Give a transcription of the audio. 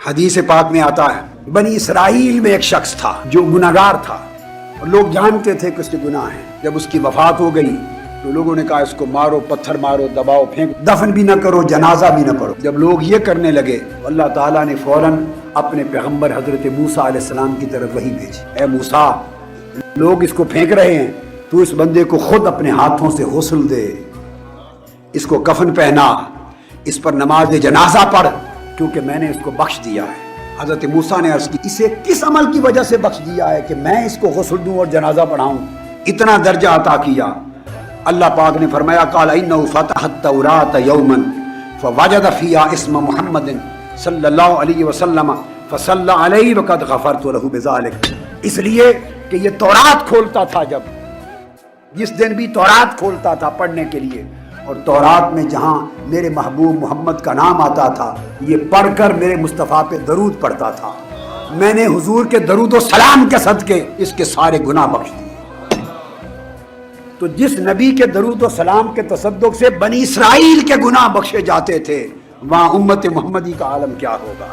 حدیث پاک میں آتا ہے بنی اسرائیل میں ایک شخص تھا جو گناہگار تھا اور لوگ جانتے تھے کہ اس کے گناہ ہیں. جب اس کی وفات ہو گئی تو لوگوں نے کہا اس کو مارو، پتھر مارو، دباؤ، پھینک، دفن بھی نہ کرو، جنازہ بھی نہ کرو. جب لوگ یہ کرنے لگے تو اللہ تعالیٰ نے فوراً اپنے پیغمبر حضرت موسیٰ علیہ السلام کی طرف وحی بھیجی. اے موسیٰ، لوگ اس کو پھینک رہے ہیں، تو اس بندے کو خود اپنے ہاتھوں سے غسل دے، اس کو کفن پہنا، اس پر نماز جنازہ پڑھ، کیونکہ میں نے اس کو بخش دیا ہے. حضرت موسیٰ نے عرض کی اسے کس عمل کی وجہ سے بخش دیا ہے کہ میں اس کو غسل دوں اور جنازہ پڑھاؤں؟ اتنا درجہ عطا کیا. اللہ پاک نے فرمایا قال انہ فتح التوراۃ یوما فوجد فیہا اسم محمد صلی اللہ علیہ وسلم فصلی علیہ وقد غفرت لہ بذلک. اس لیے کہ یہ تورات کھولتا تھا، جس دن بھی تورات کھولتا تھا پڑھنے کے لیے، اور تورات میں جہاں میرے محبوب محمد کا نام آتا تھا یہ پڑھ کر میرے مصطفیٰ پہ درود پڑھتا تھا. میں نے حضور کے درود و سلام کے صدقے اس کے سارے گناہ بخش دیے. تو جس نبی کے درود و سلام کے تصدق سے بنی اسرائیل کے گناہ بخشے جاتے تھے، وہاں امت محمدی کا عالم کیا ہوگا.